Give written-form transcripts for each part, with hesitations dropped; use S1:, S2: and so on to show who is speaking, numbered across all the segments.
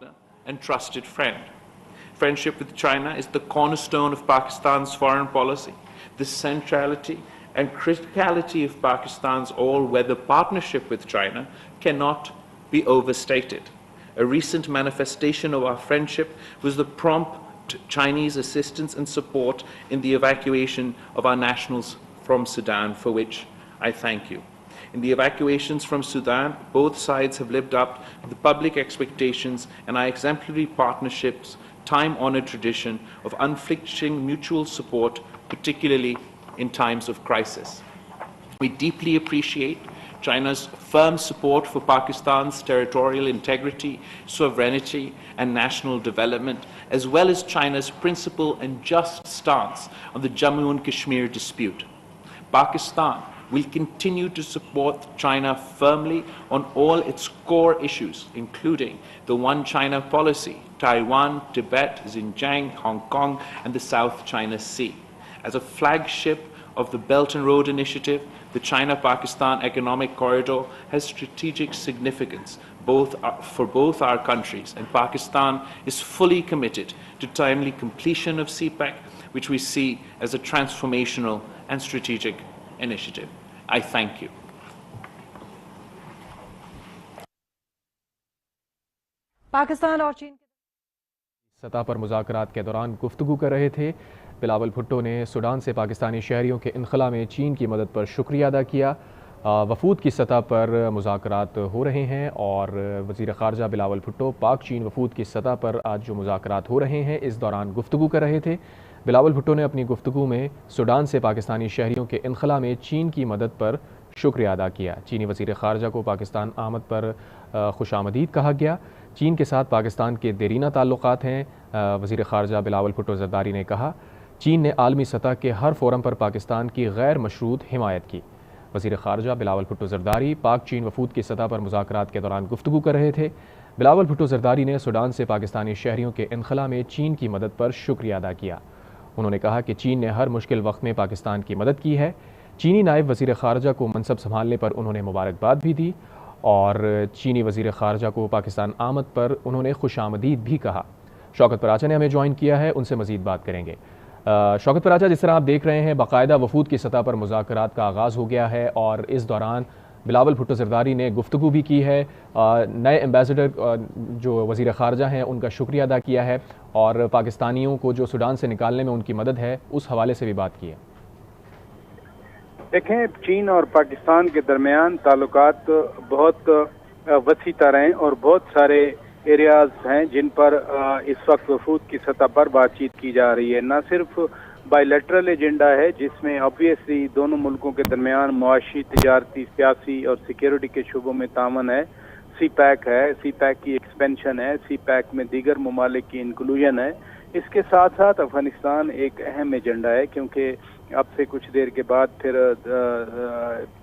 S1: partner and trusted friend. Friendship with China is the cornerstone of Pakistan's foreign policy. The centrality and criticality of Pakistan's all-weather partnership with China cannot be overstated. A recent manifestation of our friendship was the prompt Chinese assistance and support in the evacuation of our nationals from Sudan, for which I thank you. In the evacuations from Sudan, both sides have lived up to the public expectations and our exemplary partnership's time-honored tradition of unflinching mutual support, particularly in times of crisis. We deeply appreciate China's firm support for Pakistan's territorial integrity, sovereignty, and national development, as well as China's principled and just stance on the Jammu and Kashmir dispute. Pakistan will continue to support China firmly on all its core issues, including the One China policy, Taiwan, Tibet, Xinjiang, Hong Kong, and the South China Sea. As a flagship of the Belt and Road Initiative, the China-Pakistan Economic Corridor has strategic significance for both our countries, and Pakistan is fully committed to timely completion of CPEC, which we see as a transformational and strategic initiative. I thank you.
S2: Pakistan और चीन
S3: सतह पर मुज़ाकरात के दौरान गुफ्तगू कर रहे थे। बिलावल भुट्टो ने सूडान से पाकिस्तानी शहरियों के इनखला में चीन की मदद पर शुक्रिया अदा किया। वफूद की सतह पर मुज़ाकरात हो रहे हैं और वज़ीर ख़ारजा बिलावल भुट्टो पाक चीन वफूद की सतह पर आज जो मुज़ाकरात हो रहे हैं इस दौरान गुफ्तगू कर रहे थे। बिलावल भुट्टो ने अपनी गुफ्तगू में सूडान से पाकिस्तानी शहरियों के इनखला में चीन की मदद पर शुक्रिया अदा किया। चीनी वज़ीर ख़ारजा को पाकिस्तान आमद पर खुशामदीद कहा गया। चीन के साथ पाकिस्तान के देरीना ताल्लुक़ात हैं। वज़ीर ख़ारजा बिलावल भुट्टो ज़रदारी ने कहा, चीन ने आलमी सतह के हर फोरम पर पाकिस्तान की गैर मशरूत हिमायत की। वज़ीर ख़ारजा बिलावल भुट्टो ज़रदारी पाक चीन वफूद की सतह पर मुज़ाकरात के दौरान गुफ्तगू कर रहे थे। बिलावल भुट्टो ज़रदारी ने सूडान से पाकिस्तानी शहरियों के इनखला में चीन की मदद पर शुक्रिया अदा किया। उन्होंने कहा कि चीन ने हर मुश्किल वक्त में पाकिस्तान की मदद की है। चीनी नायब वज़ीर ख़ारजा को मनसब संभालने पर उन्होंने मुबारकबाद भी दी और चीनी वज़ीर ख़ारजा को पाकिस्तान आमद पर उन्होंने खुशामदीद भी कहा। शौकत पराचा ने हमें ज्वाइन किया है, उनसे मज़ीद बात करेंगे। शौकत पराचा, जिस तरह आप देख रहे हैं बाकायदा वफूद की सतह पर मुज़ाकरात का आगाज़ हो गया है और इस दौरान बिलावल भुट्टो ज़रदारी ने गुफ्तगू भी की है, नए एम्बेसडर जो वज़ीर ख़ारजा हैं उनका शुक्रिया अदा किया है और पाकिस्तानियों को जो सूडान से निकालने में उनकी मदद है उस हवाले से भी बात की है।
S4: देखें, चीन और पाकिस्तान के दरमियान ताल्लुकात बहुत वसी तरह हैं और बहुत सारे एरियाज हैं जिन पर इस वक्त वफूद की सतह पर बातचीत की जा रही है। न सिर्फ बायलैटरल एजेंडा है जिसमें ऑब्वियसली दोनों मुल्कों के दरमियान मुआशी, तिजारती, सियासी और सिक्योरिटी के शोबों में तामन है, CPEC है, CPEC की एक्सपेंशन है, CPEC में दीगर ममालिक की इंक्लूजन है। इसके साथ साथ अफगानिस्तान एक अहम एजेंडा है क्योंकि अब से कुछ देर के बाद फिर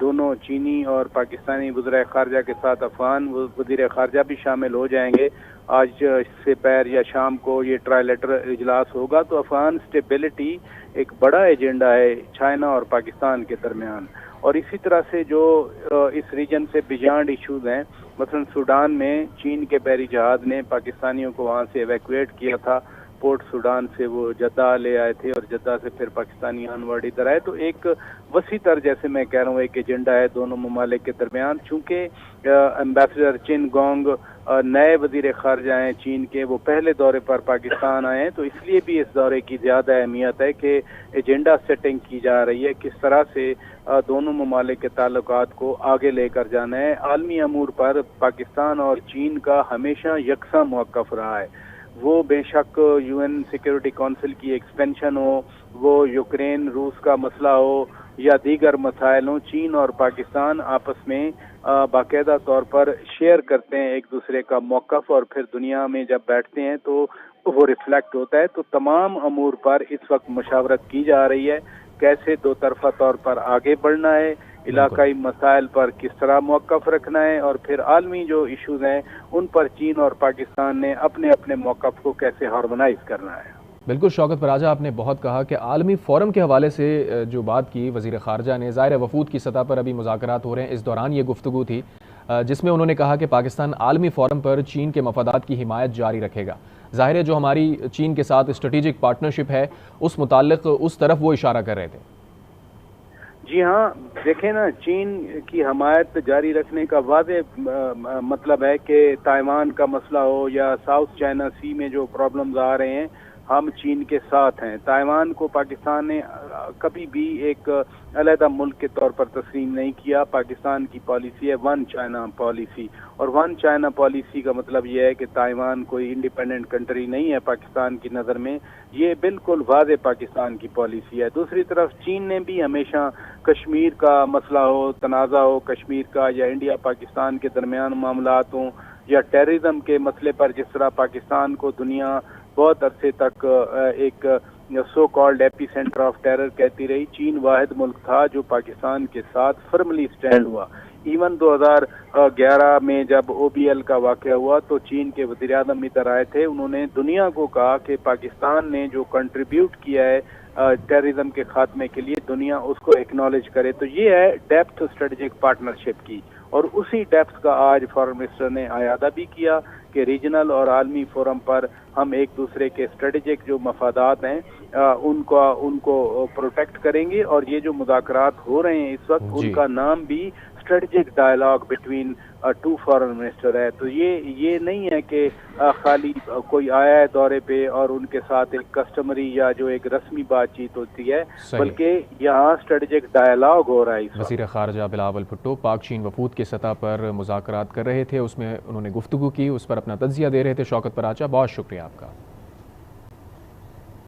S4: दोनों चीनी और पाकिस्तानी वज़ीर ख़ारजा के साथ अफगान वज़ीर ख़ारजा भी शामिल हो जाएंगे। आज से पैर या शाम को ये ट्राइलेटरल इजलास होगा। तो अफगान स्टेबिलिटी एक बड़ा एजेंडा है चाइना और पाकिस्तान के दरमियान। और इसी तरह से जो इस रीजन से बियॉन्ड इशूज हैं, मसलन सूडान में चीन के बहरी जहाज ने पाकिस्तानियों को वहाँ से एवैक्यूएट किया था। पोर्ट सूडान से वो जद्दा ले आए थे और जद्दा से फिर पाकिस्तानी अनवर्ड इधर आए। तो एक वसी तर, जैसे मैं कह रहा हूँ, एक एजेंडा है दोनों ममालिक के दरमियान। चूँकि एम्बेसडर चिन गोंग नए वज़ीर ख़ारजा हैं चीन के, वो पहले दौरे पर पाकिस्तान आए हैं, तो इसलिए भी इस दौरे की ज़्यादा अहमियत है कि एजेंडा सेटिंग की जा रही है, किस तरह से दोनों ममालिक के ताल्लुकात को आगे लेकर जाना है। आलमी अमूर पर पाकिस्तान और चीन का हमेशा यकसा मौक़िफ़ रहा है। वो बेशक UN सिक्योरिटी काउंसिल की एक्सपेंशन हो, वो यूक्रेन रूस का मसला हो या दीगर मसाइल हों, चीन और पाकिस्तान आपस में बाकायदा तौर पर शेयर करते हैं एक दूसरे का मौक़िफ़ और फिर दुनिया में जब बैठते हैं तो वो रिफ्लेक्ट होता है। तो तमाम अमूर पर इस वक्त मशावरत की जा रही है, कैसे दो तरफ़ा तौर पर आगे बढ़ना है, इलाकाई मसाइल पर किस तरह मौक़िफ़ रखना है और फिर आलमी जो इश्यूज हैं उन पर चीन और पाकिस्तान ने अपने अपने मौक़िफ़ को कैसे हार्मोनाइज करना है।
S3: बिल्कुल शौकत पराजा, आपने बहुत कहा कि आलमी फ़ोरम के हवाले से जो बात की वज़ीर ख़ारजा ने, ज़ाहिर है वफूद की सतह पर अभी मुज़ाकरात हो रहे हैं, इस दौरान ये गुफ्तगू थी। جس میں انہوں نے کہا کہ پاکستان عالمی فورم پر چین کے مفادات کی حمایت جاری رکھے گا۔ ظاہر ہے جو ہماری چین کے ساتھ اسٹریٹجک پارٹنرشپ ہے اس متعلق اس طرف وہ اشارہ کر رہے تھے۔
S4: جی ہاں، دیکھیں نا، چین کی حمایت جاری رکھنے کا واضح مطلب ہے کہ تائیوان کا مسئلہ ہو یا ساؤتھ چائنا سی میں جو پرابلمز آ رہے ہیں، ہم چین کے ساتھ ہیں۔ تائیوان کو پاکستان نے کبھی بھی ایک علیحدہ ملک کے طور پر تسلیم نہیں کیا۔ پاکستان کی پالیسی ہے ون چائنا پالیسی، اور ون چائنا پالیسی کا مطلب یہ ہے کہ تائیوان کوئی انڈیپینڈنٹ کنٹری نہیں ہے پاکستان کی نظر میں، یہ بالکل واضح پاکستان کی پالیسی ہے۔ دوسری طرف چین نے بھی ہمیشہ کشمیر کا مسئلہ ہو، تنازع ہو کشمیر کا، یا انڈیا پاکستان کے درمیان معاملات ہوں، یا ٹیررزم کے مسئلے پر جس طرح پاکستان کو دنیا بہت عرصے تک ایک so called ایپی centre of terror کہتی رہی، چین واحد ملک تھا جو پاکستان کے ساتھ فرملی سٹینڈ ہوا۔ ایون 2011 میں جب او بی ایل کا واقعہ ہوا تو چین کے وزیر اعظم ادھر آئے تھے، انہوں نے دنیا کو کہا کہ پاکستان نے جو کنٹریبیوٹ کیا ہے ٹیررزم کے خاتمے کے لیے، دنیا اس کو ایکنالج کرے۔ تو یہ ہے ڈیپتھ اسٹریٹجک پارٹنرشپ کی، اور اسی ڈیپتھ کا آج فارن منسٹر نے اعادہ بھی کیا کہ ریجنل اور عالمی فورم پر ہم ایک دوسرے کے اسٹریٹجک جو مفادات ہیں ان کو پروٹیکٹ کریں گے، اور یہ جو مذاکرات ہو رہے ہیں اس وقت ان کا نام بھی strategic dialogue between two foreign minister ہے۔ تو یہ نہیں ہے کہ خالی کوئی آیا ہے دورے پہ اور ان کے ساتھ ایک کسٹمری یا جو ایک رسمی بات چیت ہوتی ہے، بلکہ یہاں اسٹریٹجک ڈائلاگ ہو رہا ہے۔
S3: وزیر خارجہ بلاول بھٹو پاک چین وفود کی سطح پر مذاکرات کر رہے تھے، اس میں انہوں نے گفتگو کی، اس پر اپنا تجزیہ دے رہے تھے۔ شوکت پراچا، بہت شکریہ آپ کا۔